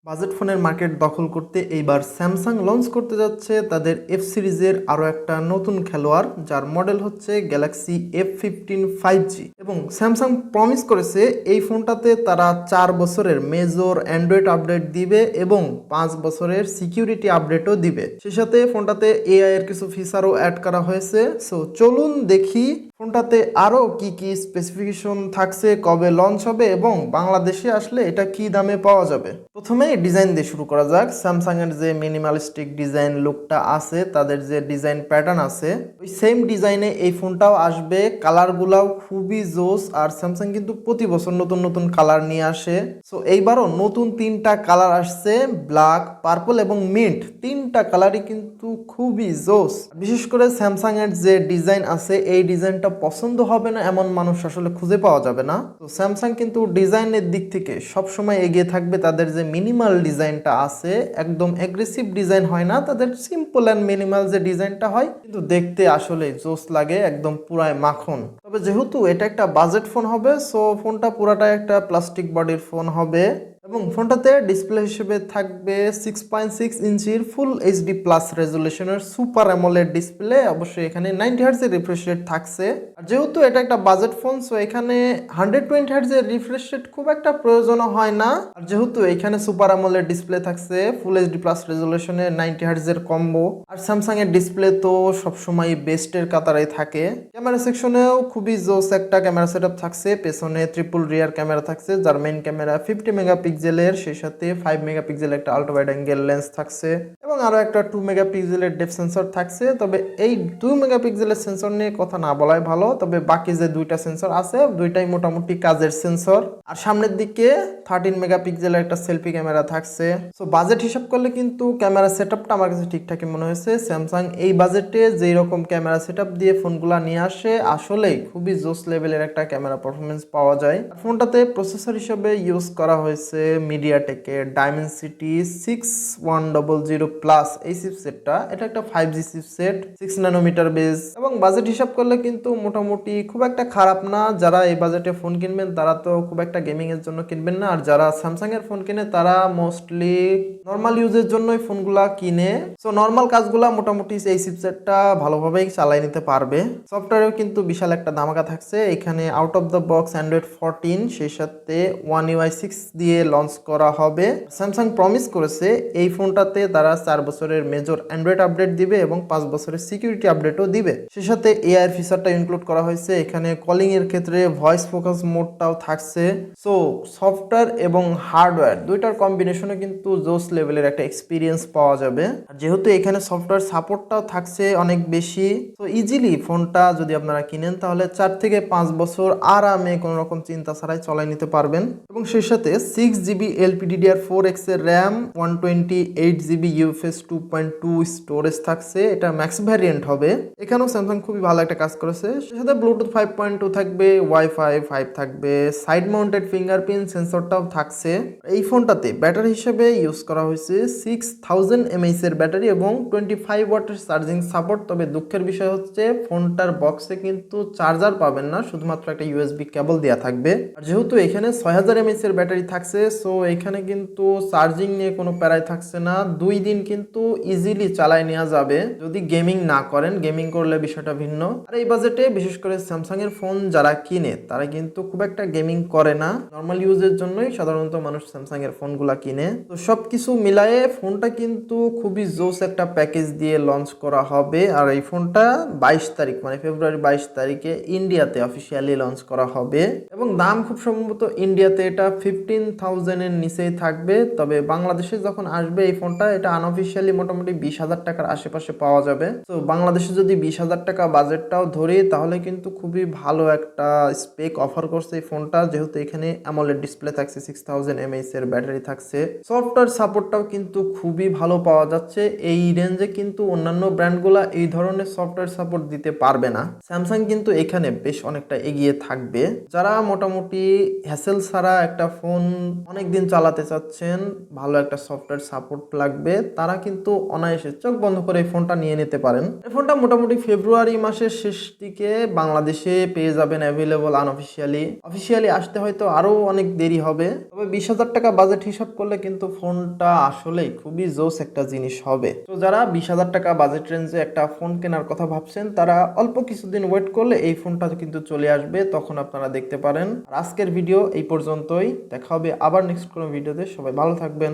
Budget ফোনের market দখল করতে এইবার স্যামসাং লঞ্চ করতে যাচ্ছে তাদের এফ সিরিজের আরও একটা নতুন খেলোয়াড়, যার মডেল হচ্ছে গ্যালাক্সি F15 5G। এবং স্যামসাং প্রমিস করেছে এই ফোনটাতে তারা 4 বছরের মেজর অ্যান্ড্রয়েড আপডেট দিবে এবং 5 বছরের সিকিউরিটি আপডেটও দিবে। সেই সাথে ফোনটাতে এআই এর কিছু ফিচারও অ্যাড করা হয়েছে। সো চলুন দেখি ফোনটাতে আরও কি কি স্পেসিফিকেশন থাকছে, কবে লঞ্চ হবে এবং বাংলাদেশে আসলে এটা কি দামে পাওয়া যাবে। প্রথমে ডিজাইন দিয়ে শুরু করা যাক। স্যামসাং এর যে মিনিমালিস্টিক ডিজাইন লুকটা আছে, তাদের যে ডিজাইন প্যাটার্ন আছে, ওই সেম ডিজাইনে এই ফোনটাও আসবে। কালারগুলাও খুবই জোস, আর স্যামসাং কিন্তু প্রতি বছর নতুন নতুন কালার নিয়ে আসে। সো এইবারও নতুন 3টা কালার আসছে, ব্ল্যাক, পার্পল এবং মিন্ট। 3টা কালারই কিন্তু খুবই জোস। বিশেষ করে স্যামসাং এর যে ডিজাইন আছে, এই ডিজাইনটা পছন্দ হবে না এমন মানুষ আসলে খুঁজে পাওয়া যাবে না। তো স্যামসাং কিন্তু ডিজাইনের দিক থেকে সবসময় এগিয়ে থাকবে। তাদের যে মিনিমাল ডিজাইনটা আছে, একদম অ্যাগ্রেসিভ ডিজাইন হয় না, তাদের সিম্পল অ্যান্ড মিনিমাল যে ডিজাইনটা হয় কিন্তু দেখতে আসলে জোস লাগে, একদম পুরাই মাখন। তবে যেহেতু এটা একটা বাজেট ফোন হবে, সো ফোনটা পুরাটাই একটা প্লাস্টিক বডির ফোন হবে। এবং ফোনটাতে ডিসপ্লে হিসেবে থাকবে 6.6 ইঞ্চির ফুল এইচডি প্লাস রেজুলেশনের সুপার অ্যামোলেড ডিসপ্লে। অবশ্যই এখানে 90 হার্টজের রিফ্রেশ রেট থাকছে। আর যেহেতু এটা একটা বাজেট ফোন, সো এখানে 120 হার্টজের রিফ্রেশ রেট খুব একটা প্রয়োজন হয় না। আর যেহেতু এখানে সুপার অ্যামোলেড ডিসপ্লে থাকছে, ফুল এইচডি প্লাস রেজুলেশনে 90 হার্টজের কম্বো। আর স্যামসাং এর ডিসপ্লে তো সবসময় বেস্টের কাতারে থাকে। ক্যামেরা সেকশনেও খুবই জোস একটা ক্যামেরা সেটআপ থাকছে। পেছনে ট্রিপল রিয়ার ক্যামেরা থাকছে, যার মেইন ক্যামেরা 50 মেগাপিক্সেলের, সেই সাথে 5 মেগাপিক্সেলের একটা আল্ট্রা ওয়াইড অ্যাঙ্গেল লেন্স থাকছে এবং আরো একটা 2 মেগাপিক্সেলের ডেপথ সেন্সর থাকছে। তবে এই 2 মেগাপিক্সেলের সেন্সর নিয়ে কথা না বলাই ভালো। তবে বাকি যে 2টা সেন্সর আছে, 2টাই মোটামুটি কাজের সেন্সর। আর সামনের দিকে 13 মেগাপিক্সেলের একটা সেলফি ক্যামেরা থাকছে। সো বাজেট হিসাব করলে কিন্তু ক্যামেরা সেটআপটা আমার কাছে ঠিকঠাকই মনে হয়েছে। স্যামসাং এই বাজেটে যেই রকম ক্যামেরা সেটআপ দিয়ে ফোনগুলা নিয়ে আসে, আসলেই খুবই জোস লেভেলের একটা ক্যামেরা পারফরমেন্স পাওয়া যায়। আর ফোনটাতে প্রসেসর হিসেবে ইউজ করা হয়েছে মিডিয়াটেকের ডাইমেনসিটি 6100 প্লাস। এই চিপসেটটা, এটা একটা 5G চিপসেট, 6 ন্যানোমিটার বেস। এবং বাজেট হিসাব করলে কিন্তু মোটামুটি খুব একটা খারাপ না। যারা এই বাজেটে ফোন কিনবেন তারা তো খুব একটা গেমিং এর জন্য কিনবেন না, আর যারা স্যামসাং এর ফোন কিনে তারা মোস্টলি নর্মাল ইউজের জন্যই ফোনগুলা কিনে। সো নর্মাল কাজগুলা মোটামুটি এই চিপসেটটা ভালোভাবেই চালাই নিতে পারবে। সফটওয়্যারেও কিন্তু বিশাল একটা ধামাকা থাকছে এখানে। Out of the box Android 14, সেই সাথে One UI 6 দিয়ে লঞ্চ করা হবে। স্যামসাং প্রমিস করেছে এই ফোনটাতে তারা 4 বছরের মেজর অ্যান্ড্রয়েড আপডেট দিবে এবং 5 বছরের সিকিউরিটি আপডেটও দিবে। সেই সাথে এআই এর ফিচারটা ইনক্লুড করা হয়েছে এখানে। কলিং এর ক্ষেত্রে ভয়েস ফোকাস মোডটাও থাকছে। সো সফটওয়্যার এবং হার্ডওয়্যার দুইটার কম্বিনেশনে কিন্তু জোস লেভেলের একটা এক্সপিরিয়েন্স পাওয়া যাবে। আর যেহেতু এখানে সফটওয়্যার সাপোর্টটাও থাকছে অনেক বেশি, তো ইজিলি ফোনটা যদি আপনারা কিনেন তাহলে 4 থেকে 5 বছর আরামে কোনো রকম চিন্তা ছাড়াই চলাই নিতে পারবেন। এবং সেই সাথে 6GB LPDDR4X এর র্যাম, 128GB UFS 2.2 স্টোরেজ থাকছে। এটা ম্যাক্স ভ্যারিয়েন্ট হবে। এখানেও স্যামসাং খুবই ভালো একটা কাজ করেছে। সেই সাথে ব্লুটুথ 5.2 থাকবে, ওয়াইফাই 5 থাকবে, সাইড মাউন্টেড ফিঙ্গারপ্রিন্ট সেন্সরটাও থাকছে। এই ফোনটাতে ব্যাটারি হিসেবে ইউজ করা হয়েছে 6000 mAh এর ব্যাটারি এবং 25 ওয়াটের চার্জিং সাপোর্ট। তবে দুঃখের বিষয় হচ্ছে ফোনটার বক্সে কিন্তু চার্জার পাবেন না, শুধুমাত্র একটা ইউএসবি কেবল দেওয়া থাকবে। আর যেহেতু এখানে 6000 mAh এর ব্যাটারি থাকছে, সো এখানে কিন্তু চার্জিং নিয়ে কোনো প্যারাই থাকছে না। 2 দিন কিন্তু ইজিলি চালায় নেওয়া যাবে যদি গেমিং না করেন। গেমিং করলে বিষয়টা ভিন্ন। আর এই বাজেটে বিশেষ করে স্যামসাং এর ফোন যারা কিনে তারা কিন্তু খুব একটা গেমিং করে না, নর্মাল ইউজের জন্যই সাধারণত মানুষ স্যামসাং এর ফোনগুলা কিনে। তো সবকিছু মিলায়ে ফোনটা কিন্তু খুবই জোস একটা প্যাকেজ দিয়ে লঞ্চ করা হবে। আর এই ফোনটা 22 তারিখ মানে ফেব্রুয়ারি 22 তারিখে ইন্ডিয়াতে অফিসিয়ালি লঞ্চ করা হবে এবং দাম খুব সম্ভবত ইন্ডিয়াতে এটা 15,000 এর নিচেই থাকবে। তবে বাংলাদেশে যখন আসবে এই ফোনটা, এটা আনঅফিসিয়ালি মোটামুটি 20,000 টাকার আশেপাশে পাওয়া যাবে। তো বাংলাদেশে যদি 20,000 টাকা বাজেটটাও ধরি তাহলে কিন্তু খুবই ভালো একটা স্পেক অফার করছে এই ফোনটা। যেহেতু এখানে অ্যামোলেড ডিসপ্লে থাকছে, 6000 mAh এর ব্যাটারি থাকছে, সফটওয়্যার সাপোর্টটাও কিন্তু খুবই ভালো পাওয়া যাচ্ছে। এই রেঞ্জে কিন্তু অন্যান্য ব্র্যান্ডগুলা এই ধরনের সফটওয়্যার সাপোর্ট দিতে পারবে না। স্যামসাং কিন্তু এখানে বেশ অনেকটা এগিয়ে থাকবে। যারা মোটামুটি হ্যাসেল ছাড়া একটা ফোন অনেকদিন চালাতে চাচ্ছেন, ভালো একটা সফটওয়্যার সাপোর্ট লাগবে, তারা কিন্তু অনায়াসে চোখ বন্ধ করে এই ফোনটা নিয়ে নিতে পারেন। এই ফোনটা মোটামুটি ফেব্রুয়ারি মাসের শেষ দিকে বাংলাদেশে পেয়ে যাবেন অ্যাভেলেবল আনঅফিসিয়ালি। অফিসিয়ালি আসতে হয়তো আরও অনেক দেরি হবে, তবে 20,000 টাকা বাজেট হিসাব করলে কিন্তু ফোনটা আসলেই খুবই জোস একটা জিনিস হবে। তো যারা 20,000 টাকা বাজেট রেঞ্জে একটা ফোন কেনার কথা ভাবছেন, তারা অল্প কিছুদিন ওয়েট করলে এই ফোনটা কিন্তু চলে আসবে, তখন আপনারা দেখতে পারেন। আর আজকের ভিডিও এই পর্যন্তই, দেখা হবে আবার নেক্সট কোনো ভিডিওতে। সবাই ভালো থাকবেন।